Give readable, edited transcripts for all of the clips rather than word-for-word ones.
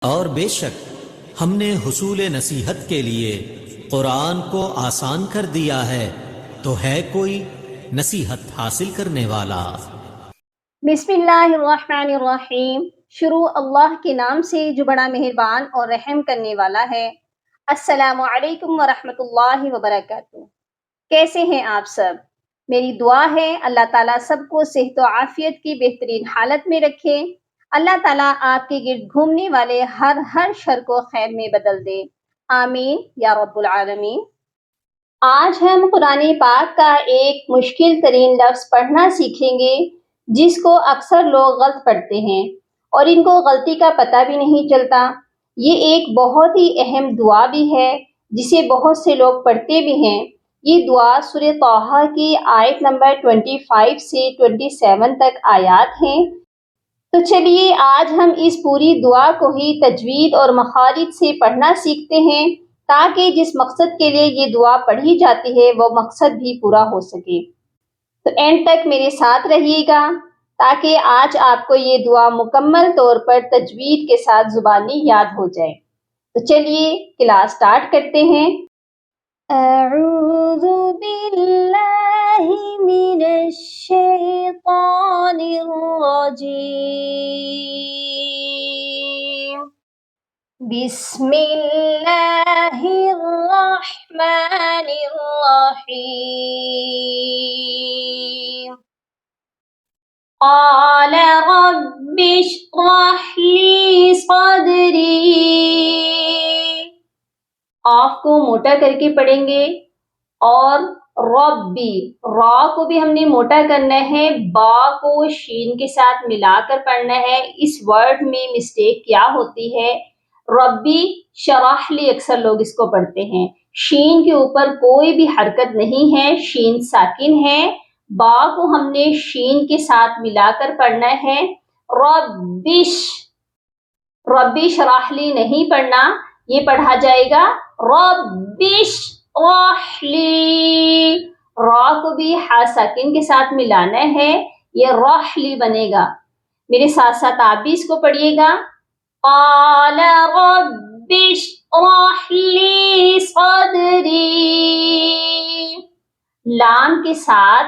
اور بے شک ہم نے حصول نصیحت کے لیے قرآن کو آسان کر دیا ہے، تو ہے کوئی نصیحت حاصل کرنے والا؟ بسم اللہ الرحمن الرحیم۔ شروع اللہ کے نام سے جو بڑا مہربان اور رحم کرنے والا ہے۔ السلام علیکم ورحمۃ اللہ وبرکاتہ۔ کیسے ہیں آپ سب؟ میری دعا ہے اللہ تعالیٰ سب کو صحت و عافیت کی بہترین حالت میں رکھے۔ اللہ تعالیٰ آپ کے گرد گھومنے والے ہر شر کو خیر میں بدل دے، آمین یا رب العالمین۔ آج ہم قرآن پاک کا ایک مشکل ترین لفظ پڑھنا سیکھیں گے جس کو اکثر لوگ غلط پڑھتے ہیں اور ان کو غلطی کا پتہ بھی نہیں چلتا۔ یہ ایک بہت ہی اہم دعا بھی ہے جسے بہت سے لوگ پڑھتے بھی ہیں۔ یہ دعا سورہ طٰہٰ کی آیت نمبر 25 سے 27 تک آیات ہیں۔ تو چلیے آج ہم اس پوری دعا کو ہی تجوید اور مخارج سے پڑھنا سیکھتے ہیں تاکہ جس مقصد کے لیے یہ دعا پڑھی جاتی ہے وہ مقصد بھی پورا ہو سکے۔ تو اینڈ تک میرے ساتھ رہیے گا تاکہ آج آپ کو یہ دعا مکمل طور پر تجوید کے ساتھ زبانی یاد ہو جائے۔ تو چلیے کلاس سٹارٹ کرتے ہیں۔ اعوذ باللہ من الشیطان الرجیم، بسم اللہ الرحمن الرحیم۔ قال رب اشرح لی صدری، قاف کو موٹا کر کے پڑھیں گے، اور ربی، را کو بھی ہم نے موٹا کرنا ہے، با کو شین کے ساتھ ملا کر پڑھنا ہے۔ اس ورڈ میں مسٹیک کیا ہوتی ہے؟ ربی شرح لی اکثر لوگ اس کو پڑھتے ہیں، شین کے اوپر کوئی بھی حرکت نہیں ہے، شین ساکن ہے۔ با کو ہم نے شین کے ساتھ ملا کر پڑھنا ہے۔ ربش، ربش راح لی نہیں پڑھنا، یہ پڑھا جائے گا ربش راح لی۔ را کو بھی ہا ساکن کے ساتھ ملانا ہے، یہ راح لی بنے گا۔ میرے ساتھ ساتھ آپ بھی اس کو پڑھیے گا۔ قال رب اشرح لی صدری، لام کے ساتھ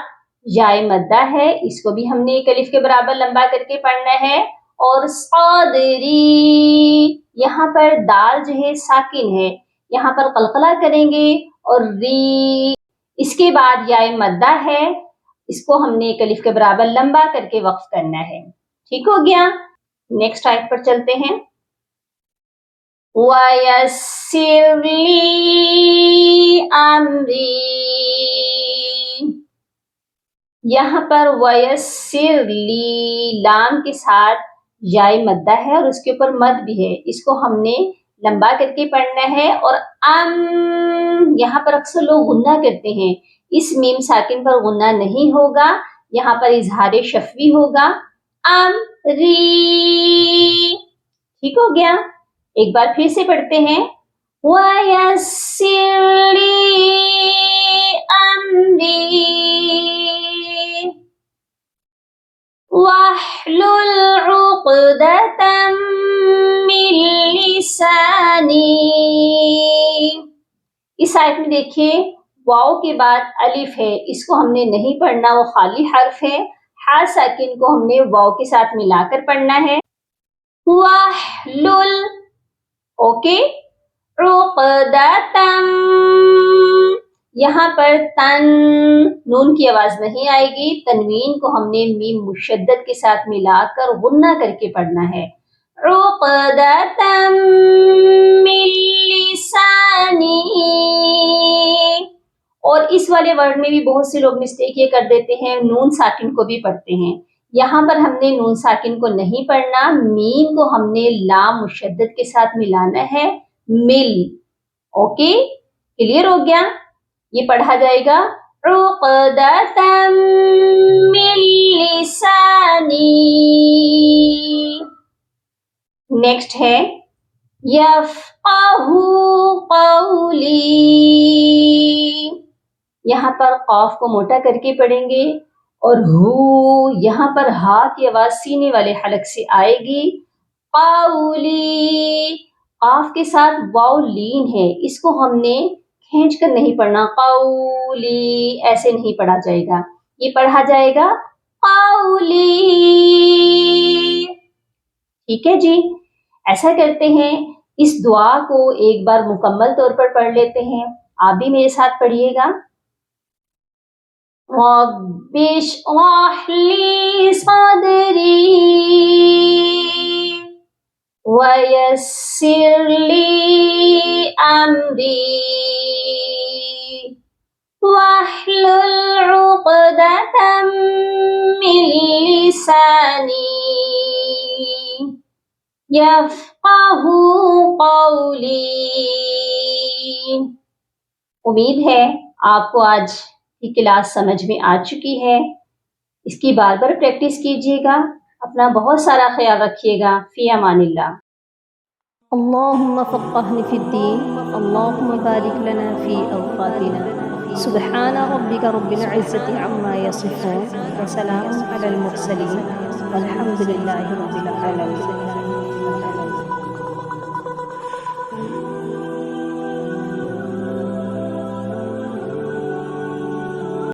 جائے مدہ ہے، اس کو بھی ہم نے ایک الف کے برابر لمبا کر کے پڑھنا ہے۔ اور صدری، یہاں پر دال جو ہے ساکن ہے، یہاں پر قلقلہ کریں گے، اور ری، اس کے بعد جائے مدہ ہے، اس کو ہم نے ایک الف کے برابر لمبا کر کے وقف کرنا ہے۔ ٹھیک ہو گیا؟ نیکسٹ آیت پر چلتے ہیں۔ وَيَسِّرْ لِي أَمْرِي، یہاں پر وَيَسِّرْ لِي، لام کے ساتھ جائے مدہ ہے اور اس کے اوپر مد بھی ہے، اس کو ہم نے لمبا کر کے پڑھنا ہے۔ اور یہاں پر اکثر لوگ غنہ کرتے ہیں، اس میم ساکن پر غنہ نہیں ہوگا، یہاں پر اظہار شفوی ہوگا، امری۔ ٹھیک ہو گیا؟ ایک بار پھر سے پڑھتے ہیں۔ وَيَسِّرْ لِي أَمْرِي وَاحْلُلْ عُقْدَةً مِّن لِّسَانِي، اس آیت میں دیکھیے واو کے بعد الف ہے، اس کو ہم نے نہیں پڑھنا، وہ خالی حرف ہے۔ ہا ساکن کو ہم نے واو کے ساتھ ملا کر پڑھنا ہے۔ وَاحْلُلْ، اوکے، عُقْدَةً، یہاں پر تن، نون کی آواز نہیں آئے گی، تنوین کو ہم نے میم مشدد کے ساتھ ملا کر غنہ کر کے پڑھنا ہے۔ عُقْدَةً مِّن لِّسَانِي، اور اس والے ورڈ میں بھی بہت سے لوگ مسٹیک یہ کر دیتے ہیں، نون ساکن کو بھی پڑھتے ہیں، یہاں پر ہم نے نون ساکن کو نہیں پڑھنا، میم کو ہم نے لام مشدد کے ساتھ ملانا ہے، مل۔ اوکے، کلیئر ہو گیا؟ یہ پڑھا جائے گا عقدۃ من لسانی۔ نیکسٹ ہے یفقہوا قولی، یہاں پر قاف کو موٹا کر کے پڑھیں گے، اور ہو، یہاں پر ہا کی آواز سینے والے حلق سے آئے گی، قولی، قاف کے ساتھ واو لین ہے، اس کو ہم نے کھینچ کر نہیں پڑھنا، قولی ایسے نہیں پڑھا جائے گا، یہ پڑھا جائے گا قولی۔ ٹھیک ہے جی، ایسا کرتے ہیں، اس دعا کو ایک بار مکمل طور پر پڑھ لیتے ہیں، آپ بھی میرے ساتھ پڑھیے گا۔ رب اشرح لی صدری ویسر لی امری واحلل عقدۃ من لسانی یفقہوا قولی۔ امید ہے آپ کو آج کی کلاس سمجھ میں آ چکی ہے، اس کی بار بار پریکٹس کیجیے گا، اپنا بہت سارا خیال رکھیے گا، فی امان اللہ۔ اللہم فقہنا فی الدین، اللہم بارک لنا فی اوقاتنا، سبحان ربک رب العزت عما یصفون، وسلام علی المرسلین، والحمد للہ رب العالمین۔